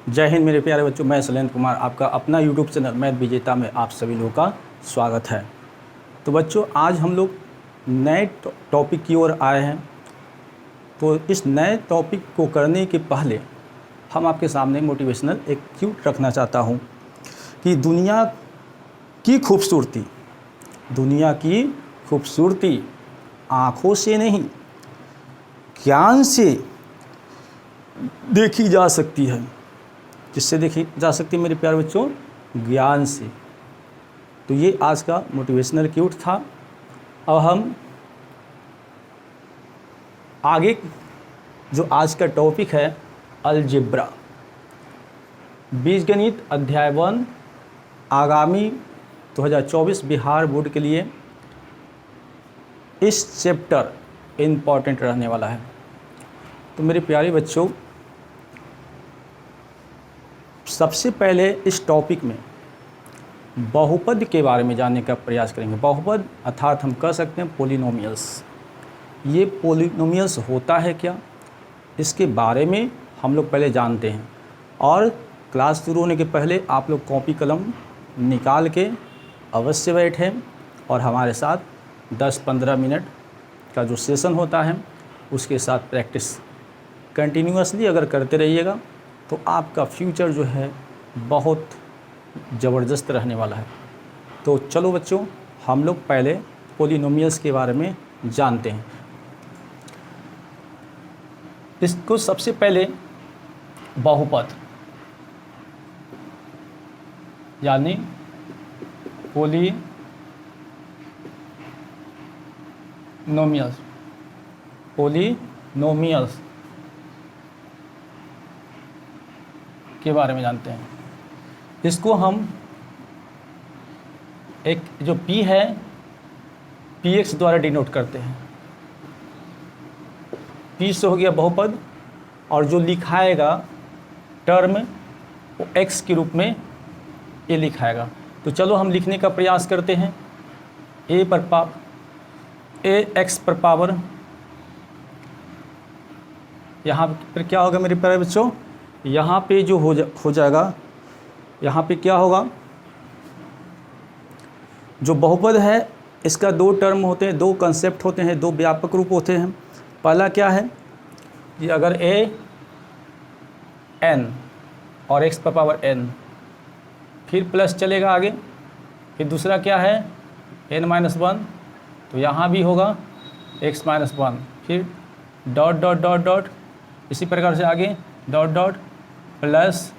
जय हिंद मेरे प्यारे बच्चों, मैं शैलेंद्र कुमार, आपका अपना यूट्यूब चैनल मैथ विजेता में आप सभी लोगों का स्वागत है। तो बच्चों, आज हम लोग नए टॉपिक की ओर आए हैं। तो इस नए टॉपिक को करने के पहले हम आपके सामने मोटिवेशनल एक क्यूट रखना चाहता हूँ कि दुनिया की खूबसूरती आँखों से नहीं, ज्ञान से देखी जा सकती है। किससे देखी जा सकती है मेरे प्यारे बच्चों? ज्ञान से। तो ये आज का मोटिवेशनल क्यूट था। अब हम आगे जो आज का टॉपिक है अलजेब्रा, बीजगणित अध्याय 1 आगामी 2024 बिहार बोर्ड के लिए इस चैप्टर इम्पॉर्टेंट रहने वाला है। तो मेरे प्यारे बच्चों, सबसे पहले इस टॉपिक में बहुपद के बारे में जानने का प्रयास करेंगे। बहुपद अर्थात हम कह सकते हैं पॉलिनोमियल्स। ये पॉलिनोमियल्स होता है क्या, इसके बारे में हम लोग पहले जानते हैं। और क्लास शुरू होने के पहले आप लोग कॉपी कलम निकाल के अवश्य बैठें और हमारे साथ 10-15 मिनट का जो सेशन होता है उसके साथ प्रैक्टिस कंटिन्यूअसली अगर करते रहिएगा तो आपका फ्यूचर जो है बहुत ज़बरदस्त रहने वाला है। तो चलो बच्चों, हम लोग पहले पॉलिनोमियल्स के बारे में जानते हैं। इसको सबसे पहले बहुपद यानी पॉलिनोमियल्स के बारे में जानते हैं। इसको हम एक जो p है px द्वारा डिनोट करते हैं। p से हो गया बहुपद और जो लिखाएगा टर्म वो x के रूप में a लिखाएगा। तो चलो हम लिखने का प्रयास करते हैं। x पर पावर, यहाँ पर क्या होगा मेरे प्यारे बच्चों? यहाँ पे जो हो जाएगा, यहाँ पे क्या होगा? जो बहुपद है इसका दो टर्म होते हैं, दो कंसेप्ट होते हैं, दो व्यापक रूप होते हैं। पहला क्या है कि अगर n और x पर पावर n, फिर प्लस चलेगा आगे। फिर दूसरा क्या है n-1, तो यहाँ भी होगा x-1, फिर डॉट डॉट डॉट डॉट, इसी प्रकार से आगे डॉट डॉट प्लस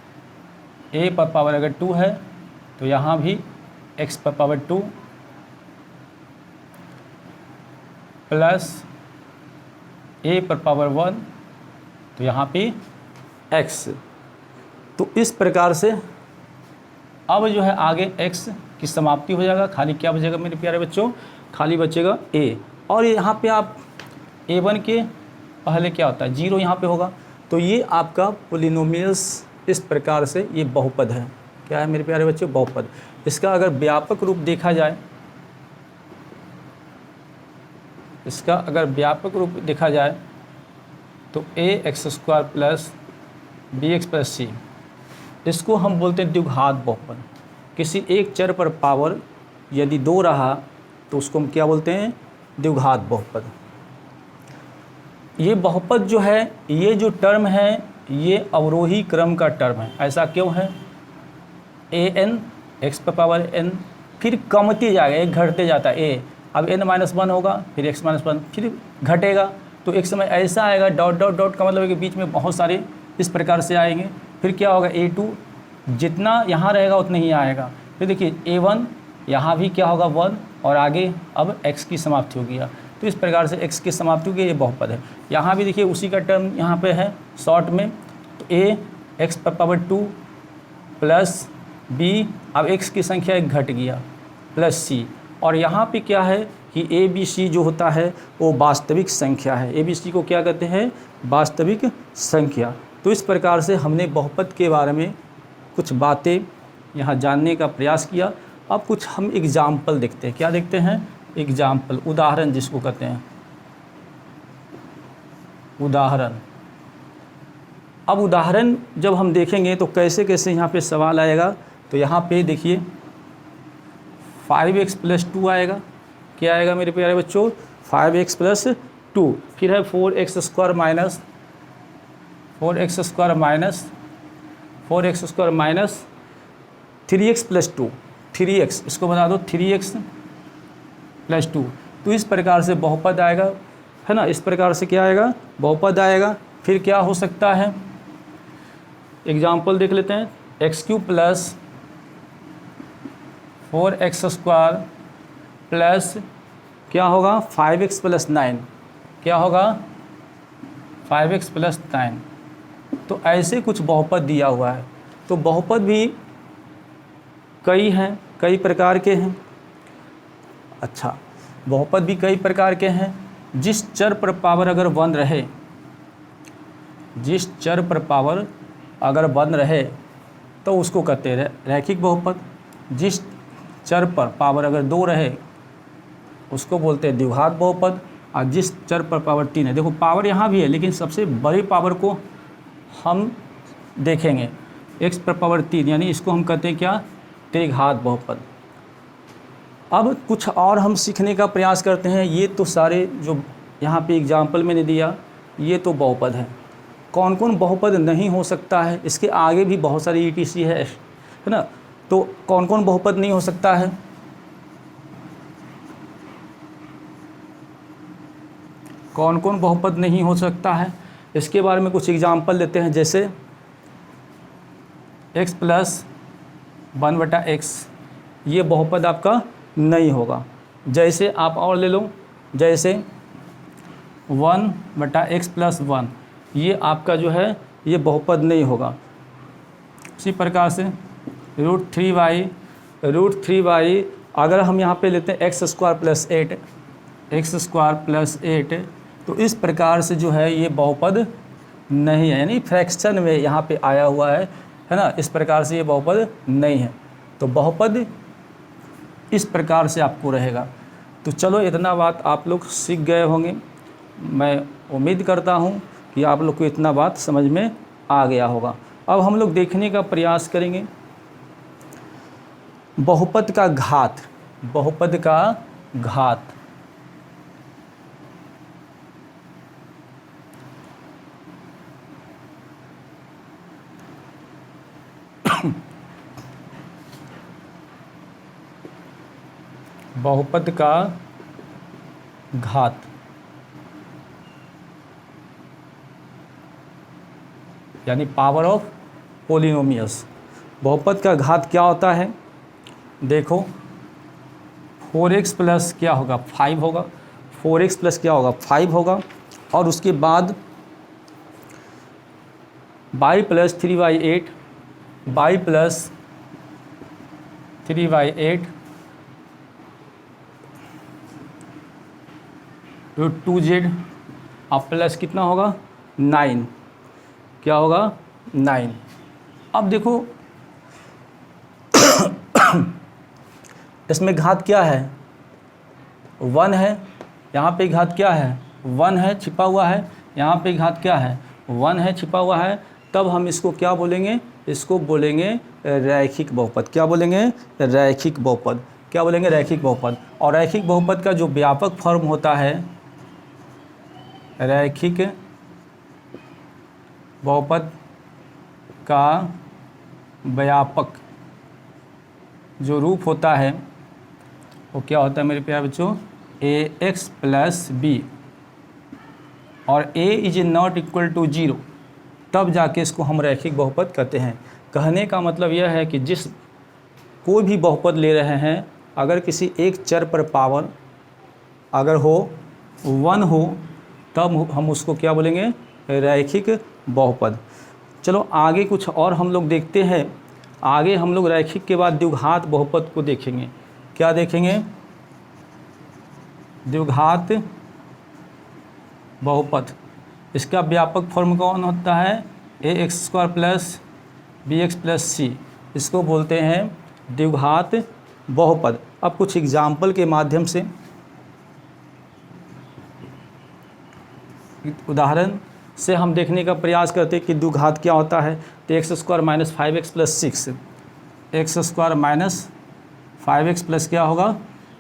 a पर पावर अगर 2 है तो यहाँ भी x पर पावर 2 प्लस a पर पावर 1, तो यहाँ पे x। तो इस प्रकार से अब जो है आगे x की समाप्ति हो जाएगा। खाली क्या बचेगा मेरे प्यारे बच्चों? खाली बचेगा a। और यहाँ पे आप a1 के पहले क्या होता है 0 यहाँ पे होगा। तो ये आपका पॉलिनोमियल्स इस प्रकार से ये बहुपद है। क्या है मेरे प्यारे बच्चों? बहुपद। इसका अगर व्यापक रूप देखा जाए, तो ax² plus bx plus c, इसको हम बोलते हैं द्विघात बहुपद। किसी एक चर पर पावर यदि 2 रहा तो उसको हम क्या बोलते हैं? द्विघात बहुपद। ये बहुपद जो है, ये जो टर्म है ये अवरोही क्रम का टर्म है। ऐसा क्यों है? an x पर पावर n, फिर कमती जाएगा, एक घटते जाता है a। अब n-1 होगा, फिर x-1, फिर घटेगा। तो एक समय ऐसा आएगा डॉट डॉट डॉट का मतलब है कि बीच में बहुत सारे इस प्रकार से आएंगे। फिर क्या होगा a2 जितना यहाँ रहेगा उतना ही आएगा। फिर देखिए a1 यहाँ भी क्या होगा 1 और आगे अब x की समाप्ति हो गया। तो इस प्रकार से x की समाप्ति हो गई, ये बहुपद है। यहाँ भी देखिए उसी का टर्म यहाँ पे है शॉर्ट में। तो a x पर पावर 2 प्लस b, अब x की संख्या एक घट गया, प्लस c। और यहाँ पे क्या है कि a b c जो होता है वो वास्तविक संख्या है। a b c को क्या कहते हैं? वास्तविक संख्या। तो इस प्रकार से हमने बहुपद के बारे में कुछ बातें यहाँ जानने का प्रयास किया। अब कुछ हम एग्जाम्पल देखते हैं। क्या देखते हैं? एग्जाम्पल, उदाहरण जिसको कहते हैं, उदाहरण। अब उदाहरण जब हम देखेंगे तो कैसे कैसे यहाँ पे सवाल आएगा। तो यहाँ पे देखिए 5x + 2 आएगा। क्या आएगा मेरे प्यारे बच्चों? 5x + 2। फिर है 4x² माइनस 3x + 2, 3x, इसको बता दो 3x + 2। तो इस प्रकार से बहुपद आएगा, है ना। इस प्रकार से क्या आएगा? बहुपद आएगा। फिर क्या हो सकता है? एग्जाम्पल देख लेते हैं। x³ + 4x² प्लस क्या होगा? 5x + 9। क्या होगा? 5x + 9। तो ऐसे कुछ बहुपद दिया हुआ है। तो बहुपद भी कई हैं, कई प्रकार के हैं। अच्छा, बहुपद भी कई प्रकार के हैं। जिस चर पर पावर अगर 1 रहे, जिस चर पर पावर अगर 1 रहे तो उसको कहते हैं रैखिक बहुपद। जिस चर पर पावर अगर 2 रहे उसको बोलते हैं द्विघात बहुपद। और जिस चर पर पावर 3 है, देखो पावर यहाँ भी है लेकिन सबसे बड़ी पावर को हम देखेंगे, x पर पावर 3, यानी इसको हम कहते हैं क्या? त्रिघात बहुपद। अब कुछ और हम सीखने का प्रयास करते हैं। ये तो सारे जो यहाँ पे एग्जाम्पल मैंने दिया ये तो बहुपद है। कौन कौन बहुपद नहीं हो सकता है? इसके आगे भी बहुत सारी ETC है ना। तो कौन कौन बहुपद नहीं हो सकता है? कौन कौन बहुपद नहीं हो सकता है इसके बारे में कुछ एग्जाम्पल लेते हैं। जैसे x + 1/x, ये बहुपद आपका नहीं होगा। जैसे आप और ले लो, जैसे 1/x + 1, ये आपका जो है ये बहुपद नहीं होगा। इसी प्रकार से √3y अगर हम यहाँ पे लेते हैं x² + 8, तो इस प्रकार से जो है ये बहुपद नहीं है, यानी फ्रैक्शन में यहाँ पे आया हुआ है ना। इस प्रकार से ये बहुपद नहीं है। तो बहुपद इस प्रकार से आपको रहेगा। तो चलो इतना बात आप लोग सीख गए होंगे। मैं उम्मीद करता हूँ कि आप लोग को इतना बात समझ में आ गया होगा। अब हम लोग देखने का प्रयास करेंगे बहुपद का घात। बहुपद का घात, बहुपद का घात, यानी पावर ऑफ पोलिनोमियल्स। बहुपद का घात क्या होता है? देखो 4x प्लस क्या होगा? 5 होगा। 4x प्लस क्या होगा? 5 होगा। और उसके बाद y + 3y8, y + 3y8 √2z, अब प्लस कितना होगा? 9। क्या होगा? 9। अब देखो इसमें घात क्या है? 1 है। यहाँ पे घात क्या है? 1 है, छिपा हुआ है। यहाँ पे घात क्या है? 1 है, छिपा हुआ है। तब हम इसको क्या बोलेंगे? इसको बोलेंगे रैखिक बहुपद। क्या बोलेंगे? रैखिक बहुपद। क्या बोलेंगे? रैखिक बहुपद। और रैखिक बहुपद का जो व्यापक फॉर्म होता है, रैखिक बहुपद का व्यापक जो रूप होता है वो क्या होता है मेरे प्यारे बच्चों? ax + b और a ≠ 0, तब जाके इसको हम रैखिक बहुपद कहते हैं। कहने का मतलब यह है कि जिस कोई भी बहुपद ले रहे हैं, अगर किसी एक चर पर पावर अगर हो 1 हो, तब हम उसको क्या बोलेंगे? रैखिक बहुपद। चलो आगे कुछ और हम लोग देखते हैं। आगे हम लोग रैखिक के बाद द्विघात बहुपद को देखेंगे। क्या देखेंगे? द्विघात बहुपद। इसका व्यापक फॉर्म कौन होता है? ax² + bx + c, इसको बोलते हैं द्विघात बहुपद। अब कुछ एग्जाम्पल के माध्यम से उदाहरण से हम देखने का प्रयास करते हैं कि द्विघात क्या होता है। तो x square minus 5x plus 6, x square minus 5x plus क्या होगा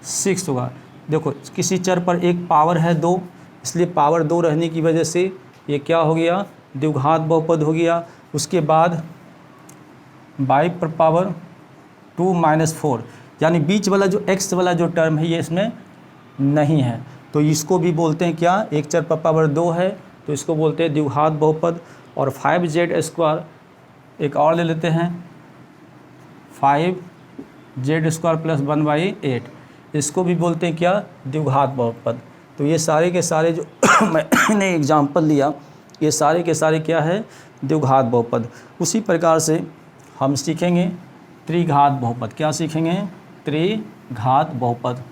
6 होगा। देखो किसी चर पर एक पावर है 2, इसलिए पावर 2 रहने की वजह से ये क्या हो गया, द्विघात बहुपद हो गया। उसके बाद y पर पावर 2 माइनस 4, यानी बीच वाला जो x वाला जो टर्म है ये इसमें नहीं है, तो इसको भी बोलते हैं क्या, एक चर पर पावर 2 है तो इसको बोलते हैं द्विघात बहुपद। और 5z स्क्वायर एक और ले लेते हैं, 5z स्क्वायर प्लस 1/8, इसको भी बोलते हैं क्या, द्विघात बहुपद। तो ये सारे के सारे जो मैंने एग्जाम्पल लिया ये सारे के सारे क्या है, द्विघात बहुपद। उसी प्रकार से हम सीखेंगे त्रिघात बहुपद। क्या सीखेंगे, त्रिघात बहुपद।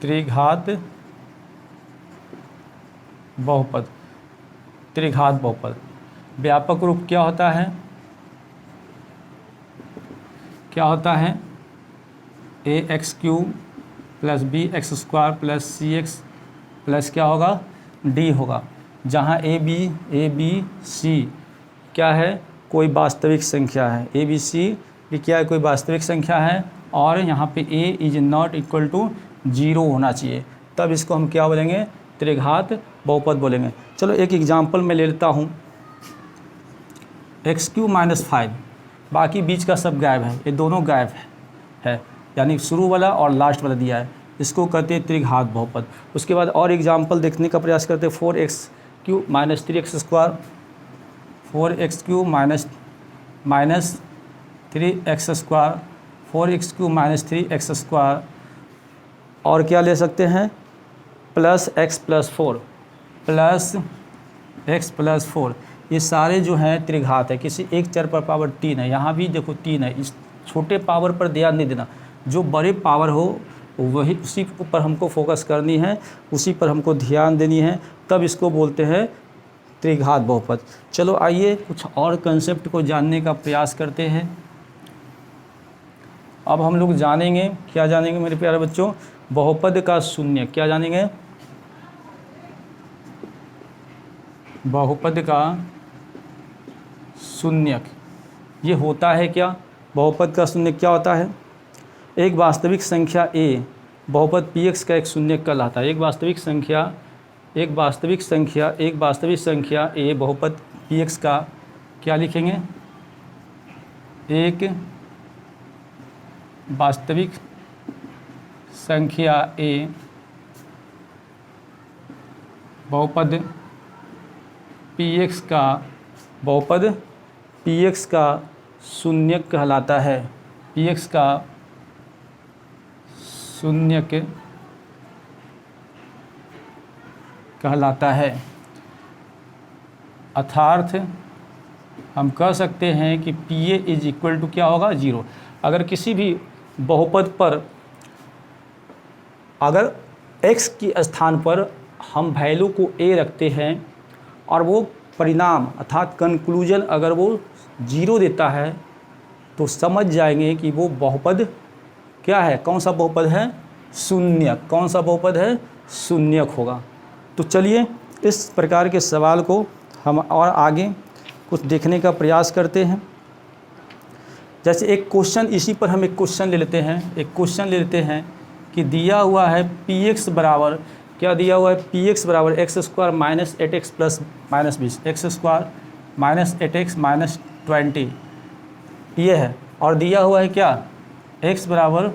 त्रिघात बहुपद, त्रिघात बहुपद व्यापक रूप क्या होता है, क्या होता है, ax³ plus bx² plus cx plus क्या होगा d होगा, जहाँ a b c क्या है, कोई वास्तविक संख्या है, a b c ये क्या है, कोई वास्तविक संख्या है, और यहाँ पे a is not equal to 0 होना चाहिए, तब इसको हम क्या बोलेंगे, त्रिघात बहुपद बोलेंगे। चलो एक एग्जाम्पल मैं ले लेता हूँ, x³ माइनस 5, बाकी बीच का सब गायब है, ये दोनों गायब है, यानी शुरू वाला और लास्ट वाला दिया है, इसको कहते हैं त्रिघात बहुपद। उसके बाद और एग्जाम्पल देखने का प्रयास करते हैं, 4x³ minus 3x square, 4x³ minus 3x square, 4x³ minus 3x square, और क्या ले सकते हैं, plus x plus 4, plus x plus 4, ये सारे जो हैं त्रिघात है। किसी एक चर पर पावर 3 है, यहाँ भी देखो 3 है, इस छोटे पावर पर ध्यान नहीं देना, जो बड़े पावर हो वही उसी पर हमको फोकस करनी है, उसी पर हमको ध्यान देनी है, तब इसको बोलते हैं त्रिघात बहुपद। चलो आइए कुछ और कंसेप्ट को जानने का प्रयास करते हैं। अब हम लोग जानेंगे, क्या जानेंगे मेरे प्यारे बच्चों, बहुपद का शून्य। क्या जानेंगे, बहुपद का शून्यक। ये होता है क्या, बहुपद का शून्यक क्या होता है, एक वास्तविक संख्या a बहुपद px का एक शून्यक कहलाता है। एक वास्तविक संख्या a बहुपद px का क्या लिखेंगे, एक वास्तविक संख्या a बहुपद px का शून्यक कहलाता है, px का शून्यक कहलाता है। अर्थात हम कह सकते हैं कि pa इज इक्वल टू क्या होगा, 0। अगर किसी भी बहुपद पर अगर x के स्थान पर हम वैल्यू को a रखते हैं और वो परिणाम अर्थात कंक्लूजन अगर वो 0 देता है, तो समझ जाएंगे कि वो बहुपद क्या है, कौन सा बहुपद है, शून्यक। कौन सा बहुपद है, शून्यक होगा। तो चलिए इस प्रकार के सवाल को हम और आगे कुछ देखने का प्रयास करते हैं। जैसे एक क्वेश्चन, इसी पर हम एक क्वेश्चन ले लेते हैं, कि दिया हुआ है px बराबर, क्या दिया हुआ है, px बराबर x square minus 8x plus minus 20, x square minus 8x minus 20 ये है, और दिया हुआ है क्या, x बराबर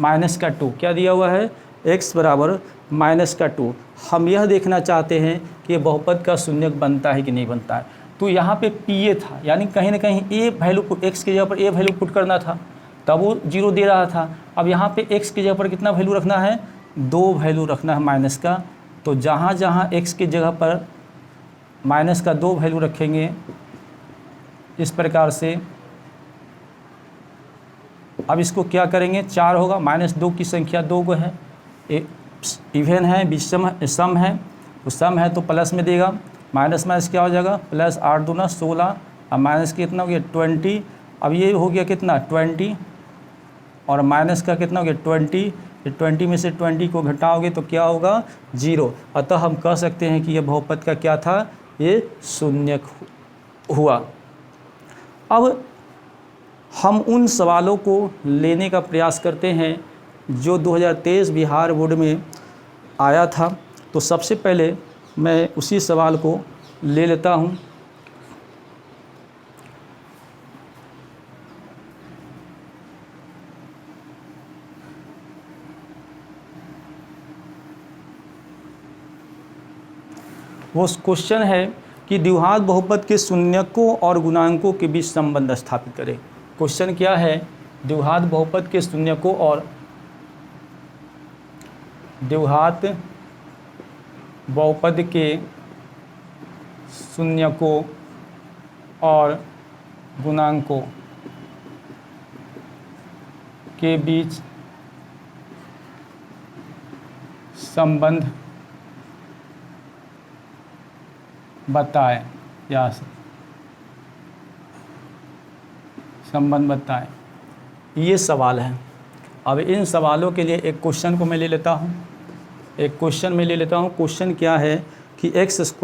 माइनस का 2, क्या दिया हुआ है, x बराबर माइनस का 2। हम यह देखना चाहते हैं कि ये बहुपद का शून्यक बनता है कि नहीं बनता है। तो यहाँ पे pa था, यानी कहीं ना कहीं a वैल्यू को x की जगह पर a वैल्यू पुट करना था, तब वो 0 दे रहा था। अब यहाँ पे x की जगह पर कितना वैल्यू रखना है, 2 वैल्यू रखना है माइनस का। तो जहाँ जहाँ x की जगह पर माइनस का 2 वैल्यू रखेंगे, इस प्रकार से अब इसको क्या करेंगे, 4 होगा, -2 की संख्या 2 को है, इवन है, विषम सम है, तो सम है तो प्लस में देगा, माइनस माइनस क्या हो जाएगा, प्लस 8 दूना 16, अब माइनस कितना हो गया 20, अब ये हो गया कितना 20, और माइनस का कितना हो गया 20, 20 में से 20 को घटाओगे तो क्या होगा 0। अतः हम कह सकते हैं कि यह बहुपद का क्या था, ये शून्यक हुआ। अब हम उन सवालों को लेने का प्रयास करते हैं जो 2023 बिहार बोर्ड में आया था। तो सबसे पहले मैं उसी सवाल को ले लेता हूँ। वो क्वेश्चन है कि द्विघात बहुपद के शून्यकों और गुणांकों के बीच संबंध स्थापित करें। क्वेश्चन क्या है, द्विघात बहुपद के शून्यकों और द्विघात बहुपद के शून्यकों और गुणांकों के बीच संबंध बताएं, या संबंध बताएं, ये सवाल है। अब इन सवालों के लिए एक क्वेश्चन को मैं ले लेता हूँ। क्वेश्चन क्या है कि x² -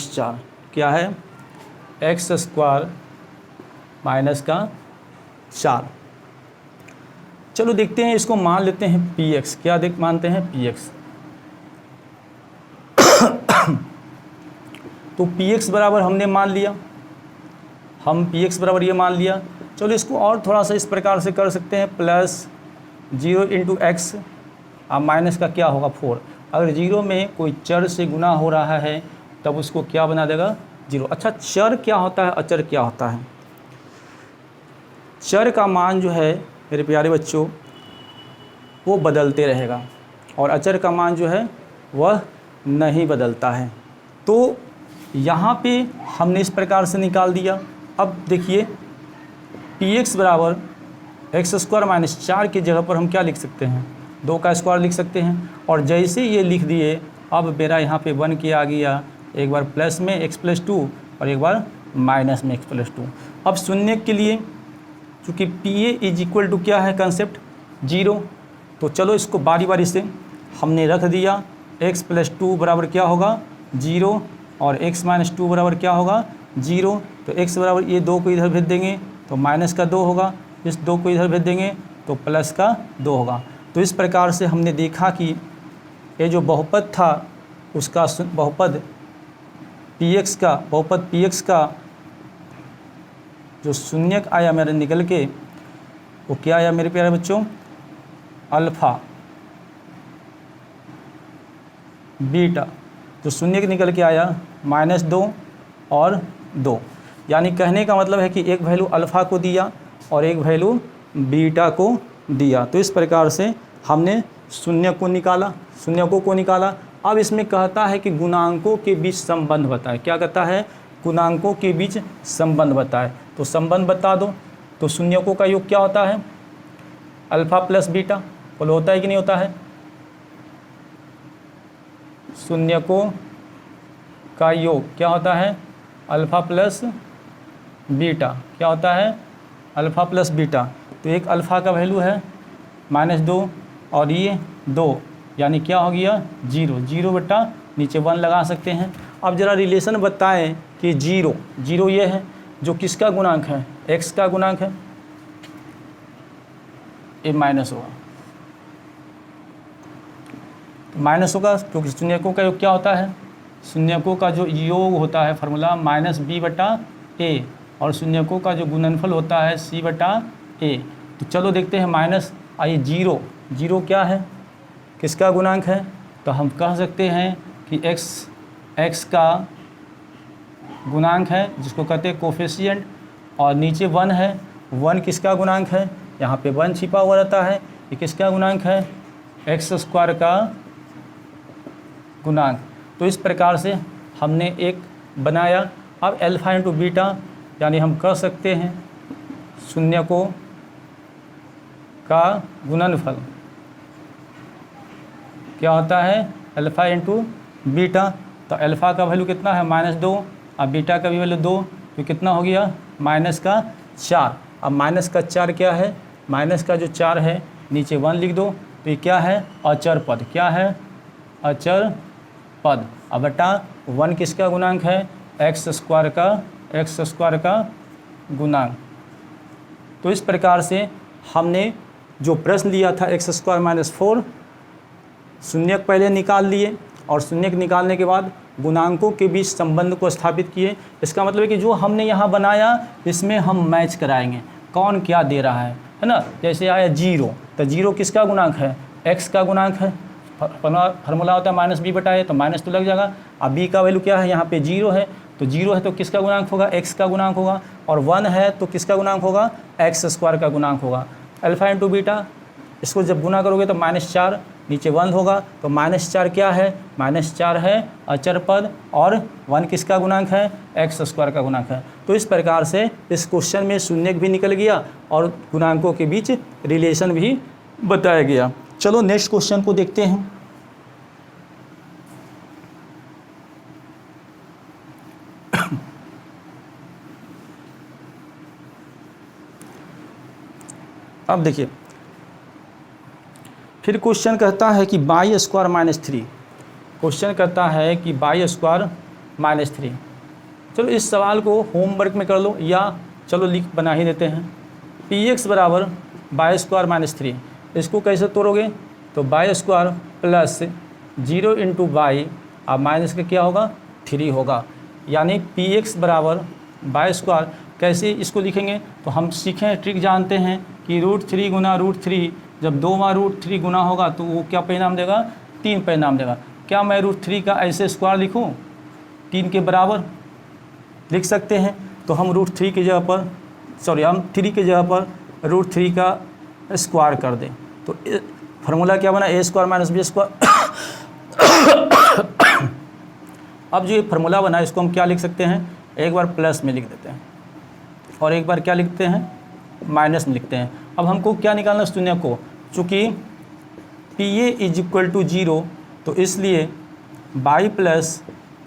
4 क्या है, x² - 4। चलो देखते हैं, इसको मान लेते हैं px। क्या मानते हैं px। तो px बराबर हमने मान लिया, हम px बराबर ये मान लिया। चलो इसको और थोड़ा सा इस प्रकार से कर सकते हैं, +0 × x अब माइनस का क्या होगा 4। अगर 0 में कोई चर से गुना हो रहा है तब उसको क्या बना देगा 0। अच्छा, चर क्या होता है, अचर क्या होता है। चर का मान जो है मेरे प्यारे बच्चों वो बदलते रहेगा और अचर का मान जो है वह नहीं बदलता है। तो यहाँ पे हमने इस प्रकार से निकाल दिया। अब देखिए px बराबर x² - 4 की जगह पर हम क्या लिख सकते हैं, 2 का स्क्वायर लिख सकते हैं। और जैसे ये लिख दिए, अब मेरा यहाँ पे 1 किया आ गया, एक बार प्लस में x + 2 और एक बार माइनस में x + 2। अब शून्य के लिए चूँकि pa = क्या है कंसेप्ट 0, तो चलो इसको बारी बारी से हमने रख दिया। x + 2 बराबर क्या होगा 0 और x - 2 बराबर क्या होगा 0। तो x बराबर ये 2 को इधर भेज देंगे तो माइनस का 2 होगा, इस 2 को इधर भेज देंगे तो प्लस का 2 होगा। तो इस प्रकार से हमने देखा कि ये जो बहुपद था उसका बहुपद px का जो शून्यक आया मेरे निकल के, वो क्या आया मेरे प्यारे बच्चों, अल्फ़ा बीटा। जो शून्यक निकल के आया -2 और 2। यानी कहने का मतलब है कि एक वैल्यू अल्फ़ा को दिया और एक वैल्यू बीटा को दिया। तो इस प्रकार से हमने शून्यकों को निकाला। अब इसमें कहता है कि गुणांकों के बीच संबंध बताए। क्या कहता है, गुणांकों के बीच संबंध बताए। तो संबंध बता दो। तो शून्यकों का योग क्या होता है, अल्फ़ा + बीटा। बोलो होता है कि नहीं होता है। शून्यकों का योग क्या होता है, अल्फ़ा + बीटा। क्या होता है, अल्फ़ा + बीटा। तो एक अल्फ़ा का वैल्यू है -2 और ये 2, यानी क्या हो गया 0। 0 बटा नीचे 1 लगा सकते हैं। अब ज़रा रिलेशन बताएं कि 0 ये है जो किसका गुणांक है, x का गुणांक है, ये माइनस होगा। माइनस होगा क्योंकि शून्यकों का योग क्या होता है, शून्यकों का जो योग होता है फार्मूला -b/a और शून्यकों का जो गुणनफल होता है c/a। तो चलो देखते हैं माइनस आइए 0 क्या है, किसका गुणांक है। तो हम कह सकते हैं कि x का गुणांक है जिसको कहते हैं कोफिशिएंट, और नीचे 1 है। 1 किसका गुणांक है, यहाँ पे 1 छिपा हुआ रहता है। ये किसका गुणांक है, x² का गुणांक। तो इस प्रकार से हमने एक बनाया। अब अल्फ़ा × बीटा, यानी हम कह सकते हैं शून्यकों का गुणनफल क्या होता है, अल्फ़ा × बीटा। तो अल्फ़ा का वैल्यू कितना है -2 और बीटा का भी वैल्यू 2, तो कितना हो गया -4। अब -4 क्या है, माइनस का जो 4 है नीचे 1 लिख दो, तो ये क्या है, अचर पद। क्या है, अचर पद। अब बटा 1 किसका गुणांक है, एक्स स्क्वायर का गुणांक। तो इस प्रकार से हमने जो प्रश्न लिया था एक्स स्क्वायर माइनस 4, शून्यक पहले निकाल लिए और शून्यक निकालने के बाद गुणांकों के बीच संबंध को स्थापित किए। इसका मतलब है कि जो हमने यहाँ बनाया इसमें हम मैच कराएंगे कौन क्या दे रहा है ना। जैसे आया 0, तो 0 किसका गुणांक है, x का गुणांक है। फार्मूला होता है माइनस बी बटा ए, तो माइनस तो लग जाएगा। अब b का वैल्यू क्या है, यहाँ पे 0 है, तो 0 है तो किसका गुणांक होगा, x का गुणांक होगा। और 1 है तो किसका गुणांक होगा, एक्स स्क्वायर का गुणांक होगा। अल्फा इंटू बीटा, इसको जब गुना करोगे तो -4 नीचे 1 होगा, तो -4 क्या है, -4 है अचर पद, और 1 किसका गुणांक है, एक्स स्क्वायर का गुणांक है। तो इस प्रकार से इस क्वेश्चन में शून्यक भी निकल गया और गुणांकों के बीच रिलेशन भी बताया गया। चलो नेक्स्ट क्वेश्चन को देखते हैं। अब देखिए, फिर क्वेश्चन कहता है कि बाई स्क्वायर -3। क्वेश्चन कहता है कि बाई स्क्वायर -3। चलो इस सवाल को होमवर्क में कर लो, या चलो लिख बना ही देते हैं। px बराबर बाई स्क्वायर -3, इसको कैसे तोड़ोगे, तो by square plus 0 into by, अब माइनस का क्या होगा, 3 होगा। यानी px बराबर बाई स्क्वायर कैसे इसको लिखेंगे, तो हम सीखें, ट्रिक जानते हैं कि √3 गुना √3, जब 2 बार √3 गुना होगा तो वो क्या परिणाम देगा, 3 परिणाम देगा। क्या मैं √3 का ऐसे स्क्वायर लिखूं, 3 के बराबर लिख सकते हैं, तो हम √3 की जगह पर, हम 3 की जगह पर √3 का स्क्वायर कर दें। तो फार्मूला क्या बना, a square minus B square. अब जो ये फार्मूला बना इसको हम क्या लिख सकते हैं, एक बार प्लस में लिख देते हैं और एक बार क्या लिखते हैं, माइनस में लिखते हैं। अब हमको क्या निकालना, शून्य को, चूँकि PA = 0, तो इसलिए बाई प्लस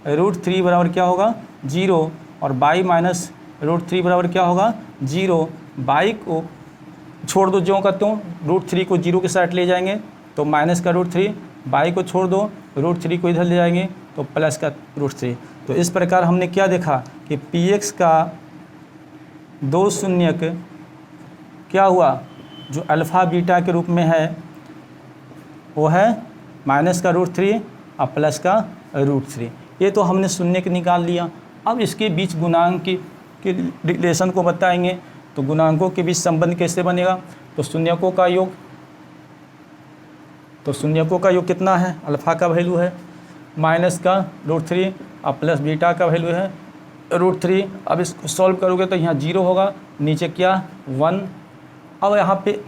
√3 बराबर क्या होगा, 0, और बाई माइनस √3 बराबर क्या होगा, 0। बाई को छोड़ दो, जो करते हो √3 को 0 के साथ ले जाएंगे तो माइनस का √3, बाई को छोड़ दो, √3 को इधर ले जाएंगे तो प्लस का √3। तो इस प्रकार हमने क्या देखा कि px का 2 शून्यक क्या हुआ, जो अल्फ़ा बीटा के रूप में है वो है माइनस का √3 और प्लस का √3। ये तो हमने शून्यक निकाल लिया। अब इसके बीच गुणांक के रिलेशन को बताएंगे, तो गुणांकों के बीच संबंध कैसे बनेगा, तो शून्यकों का योग, तो शून्यकों का योग कितना है, अल्फ़ा का वैल्यू है माइनस का √3 और प्लस बीटा का वैल्यू है √3। अब इसको सॉल्व करोगे तो यहाँ 0 होगा, नीचे क्या 1। अब यहाँ पे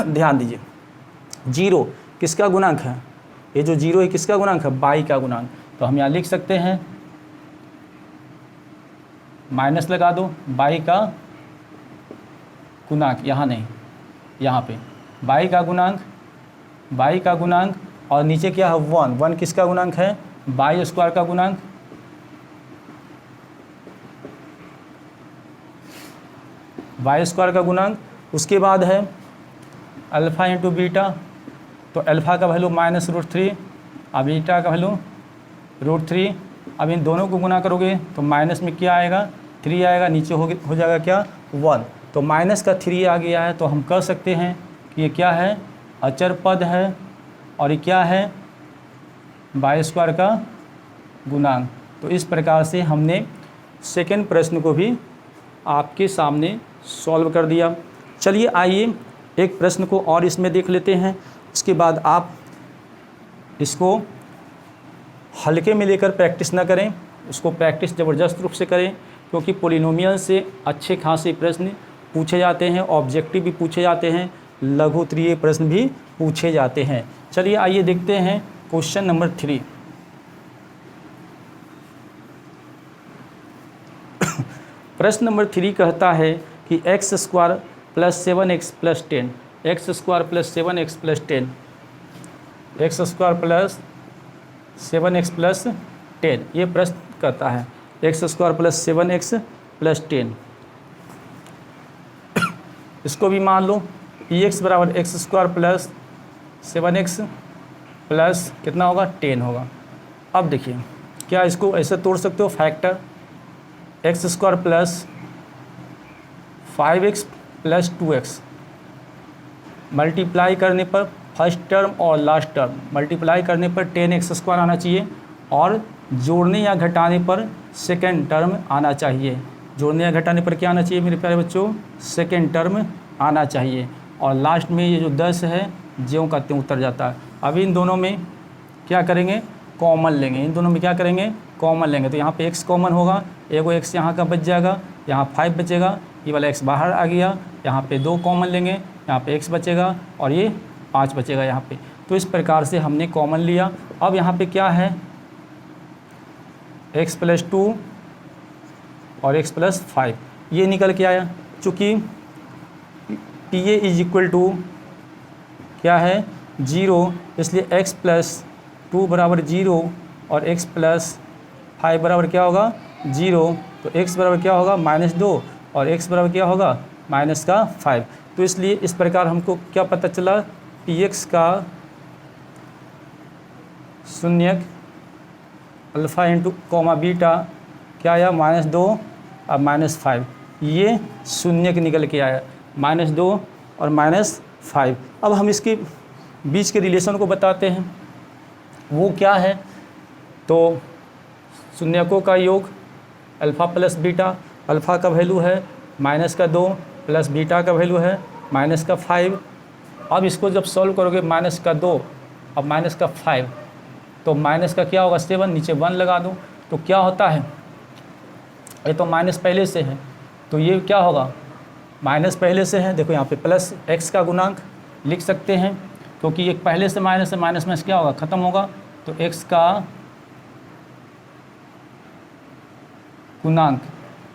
ध्यान दीजिए, 0 किसका गुणांक है, ये जो 0 है किसका गुणांक है, बाई का गुणांक। तो हम यहाँ लिख सकते हैं, माइनस लगा दो, बाई का गुणांक, यहाँ नहीं, यहाँ पे बाई का गुणांक, और नीचे क्या है 1 किसका गुणांक है, बाई स्क्वायर का गुणांक, बाई स्क्वायर का गुणांक। उसके बाद है अल्फ़ा इंटू बीटा, तो अल्फ़ा का वैल्यू माइनस √3 और बीटा का वैल्यू √3। अब इन दोनों को गुना करोगे तो माइनस में क्या आएगा, 3 आएगा, नीचे हो जाएगा क्या 1। तो माइनस का 3 आ गया है, तो हम कह सकते हैं कि ये क्या है, अचर पद है, और ये क्या है, बाई स्क्वायर का गुणांक। तो इस प्रकार से हमने सेकंड प्रश्न को भी आपके सामने सॉल्व कर दिया। चलिए आइए एक प्रश्न को और इसमें देख लेते हैं, उसके बाद आप इसको हल्के में लेकर प्रैक्टिस ना करें, उसको प्रैक्टिस ज़बरदस्त रूप से करें, क्योंकि पॉलिनोमियल से अच्छे खासे प्रश्न पूछे जाते हैं, ऑब्जेक्टिव भी पूछे जाते हैं, लघु उत्तरीय प्रश्न भी पूछे जाते हैं। चलिए आइए देखते हैं क्वेश्चन नंबर 3। प्रश्न नंबर 3 कहता है कि x square plus 7x plus 10, x square plus 7x plus 10, x square plus 7x plus 10, ये प्रश्न कहता है x square plus 7x plus 10। इसको भी मान लो ई एक्स बराबर x square plus 7x plus कितना होगा 10 होगा। अब देखिए क्या इसको ऐसे तोड़ सकते हो, factor x square plus 5x plus 2x multiply करने पर फर्स्ट टर्म और लास्ट टर्म मल्टीप्लाई करने पर 10x स्क्वायर आना चाहिए और जोड़ने या घटाने पर सेकेंड टर्म आना चाहिए। जोड़ने या घटाने पर क्या आना चाहिए मेरे प्यारे बच्चों, सेकेंड टर्म आना चाहिए। और लास्ट में ये जो 10 है ज्यों का त्यों उतर जाता है। अभी इन दोनों में क्या करेंगे, कॉमन लेंगे। इन दोनों में क्या करेंगे, कॉमन लेंगे। तो यहाँ पे x कॉमन होगा, एगो x यहाँ का बच जाएगा, यहाँ 5 बचेगा, ये वाला x बाहर आ गया, यहाँ पे 2 कॉमन लेंगे, यहाँ पे x बचेगा और ये 5 बचेगा यहाँ पे। तो इस प्रकार से हमने कॉमन लिया। अब यहाँ पे क्या है, x प्लस 2 और x प्लस 5 ये निकल के आया। चूँकि T A is equal to क्या है 0, इसलिए x प्लस 2 बराबर 0 और x प्लस 5 बराबर क्या होगा 0। तो x बराबर क्या होगा -2 और x बराबर क्या होगा -5। तो इसलिए इस प्रकार हमको क्या पता चला, px का शून्यक अल्फ़ा इंटू कॉमा बीटा क्या आया -2 और -5, ये शून्यक निकल के आया -2 और -5। अब हम इसके बीच के रिलेशन को बताते हैं, वो क्या है। तो शून्यकों का योग अल्फ़ा प्लस बीटा, अल्फ़ा का वैल्यू है -2 प्लस बीटा का वैल्यू है -5। अब इसको जब सॉल्व करोगे -2 और -5 तो माइनस का क्या होगा 7, नीचे 1 लगा दो तो क्या होता है, ये तो माइनस पहले से है तो ये क्या होगा माइनस पहले से है। देखो यहाँ पे प्लस x का गुणांक लिख सकते हैं क्योंकि एक पहले से माइनस है, माइनस में क्या होगा ख़त्म होगा। तो x का गुणांक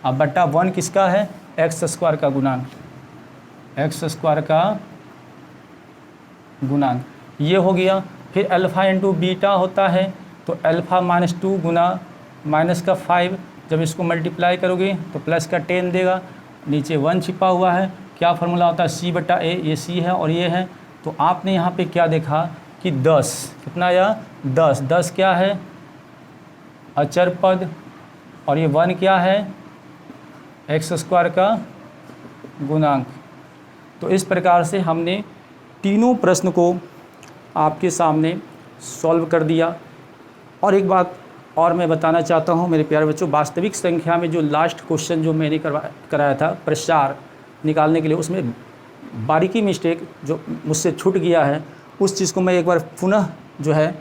अब बटा 1 किसका है, एक्स स्क्वायर का गुणांक, एक्स स्क्वायर का गुणांक ये हो गया। फिर अल्फ़ा इंटू बीटा होता है तो अल्फ़ा -2 गुना -5, जब इसको मल्टीप्लाई करोगे तो प्लस का 10 देगा, नीचे 1 छिपा हुआ है। क्या फार्मूला होता है c/a, ये c है और ये है। तो आपने यहाँ पे क्या देखा कि 10 कितना आया 10 क्या है अचर पद और ये 1 क्या है एक्स स्क्वायर का गुणांक। तो इस प्रकार से हमने तीनों प्रश्न को आपके सामने सॉल्व कर दिया। और एक बात और मैं बताना चाहता हूँ मेरे प्यारे बच्चों, वास्तविक संख्या में जो लास्ट क्वेश्चन जो मैंने कराया था प्रसार निकालने के लिए, उसमें बारीकी मिस्टेक जो मुझसे छूट गया है उस चीज़ को मैं एक बार पुनः जो है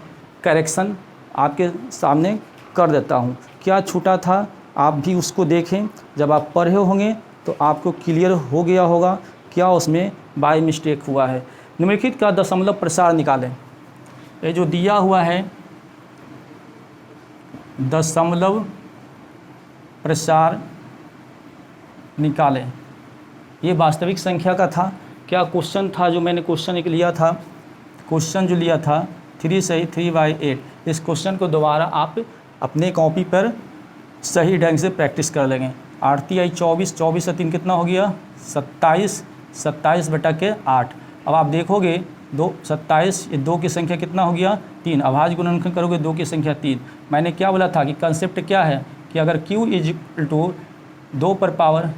करेक्शन आपके सामने कर देता हूँ। क्या छूटा था आप भी उसको देखें, जब आप पढ़े होंगे तो आपको क्लियर हो गया होगा क्या उसमें बाय मिस्टेक हुआ है। निम्नलिखित का दशमलव प्रसार निकालें। ये जो दिया हुआ है दशमलव प्रसार निकालें, ये वास्तविक संख्या का था। क्या क्वेश्चन था जो मैंने क्वेश्चन एक लिया था, क्वेश्चन जो लिया था 3 सही 3/8। इस क्वेश्चन को दोबारा आप अपने कॉपी पर सही ढंग से प्रैक्टिस कर लेंगे। 8 × 24, 24 से 3 कितना हो गया 27, 27/8। अब आप देखोगे 27, ये 2 की संख्या कितना हो गया 3, अभाज्य गुणनखंड करोगे 2 की संख्या 3। मैंने क्या बोला था कि कंसेप्ट क्या है कि अगर q = 2 पर पावर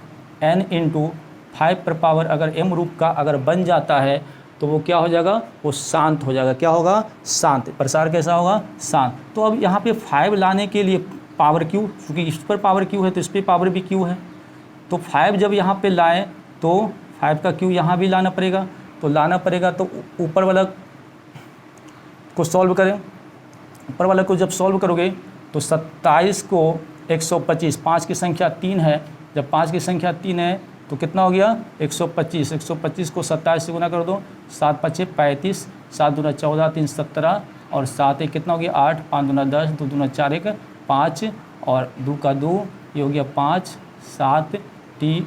n × 5 पर पावर अगर m रूप का अगर बन जाता है तो वो क्या हो जाएगा, वो शांत हो जाएगा। क्या होगा, शांत। प्रसार कैसा होगा, शांत। तो अब यहाँ पे 5 लाने के लिए पावर q, क्योंकि इस पर पावर q है तो इस पर पावर भी q है, तो 5 जब यहाँ पे लाए तो 5 का q यहाँ भी लाना पड़ेगा। तो लाना पड़ेगा तो ऊपर वाला को सॉल्व करें। ऊपर वाला को जब सॉल्व करोगे तो 27 को 125, 5 की संख्या 3 है, जब 5 की संख्या 3 है तो कितना हो गया 125। 125 को 27 से गुना कर दो, 7 × 5 = 35, 7 × 2 = 14, 3 = 17 और 7 1 कितना हो गया 8, 5 × 2 = 10, 2 × 4 = 5 और 2 का 2 ये हो गया 5, 7 t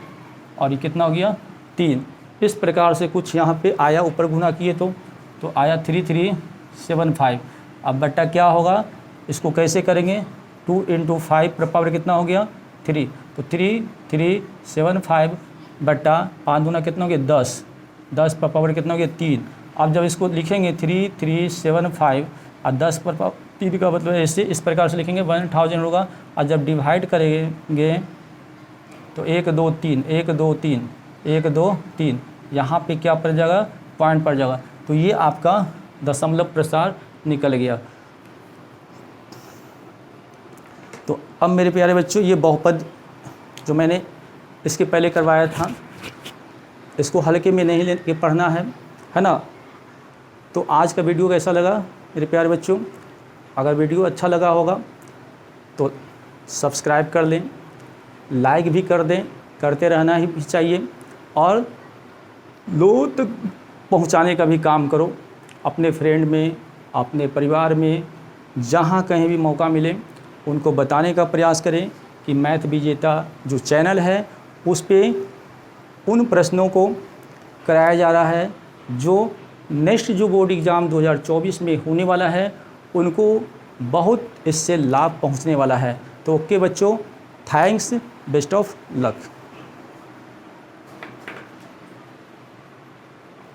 और ये कितना हो गया 3। इस प्रकार से कुछ यहाँ पे आया, ऊपर गुना किए तो आया 3375। अब बट्टा क्या होगा, इसको कैसे करेंगे 2 × 5 पर पावर कितना हो गया 3, तो 3375 बट्टा 5 दूना कितना हो गया 10, 10 पर पावर कितना हो गया 3। अब जब इसको लिखेंगे 3375 और 10 पर पावर 3 का मतलब ऐसे इस प्रकार से लिखेंगे 1000 होगा। और जब डिवाइड करेंगे तो 1 2 3 1 2 3 1 2 3 यहाँ पे क्या पड़ जाएगा, पॉइंट पड़ जाएगा। तो ये आपका दशमलव प्रसार निकल गया। तो अब मेरे प्यारे बच्चों, ये बहुपद जो मैंने इसके पहले करवाया था, इसको हल्के में नहीं लेके पढ़ना है ना। तो आज का वीडियो कैसा लगा मेरे प्यारे बच्चों? अगर वीडियो अच्छा लगा होगा तो सब्सक्राइब कर लें, लाइक भी कर दें, करते रहना ही चाहिए, और लोगों तक पहुंचाने का भी काम करो। अपने फ्रेंड में, अपने परिवार में, जहां कहीं भी मौका मिले उनको बताने का प्रयास करें कि मैथ विजेता जो चैनल है उस पे उन प्रश्नों को कराया जा रहा है जो नेक्स्ट जो बोर्ड एग्ज़ाम 2024 में होने वाला है, उनको बहुत इससे लाभ पहुंचने वाला है। तो ओके बच्चों, थैंक्स, बेस्ट ऑफ लक।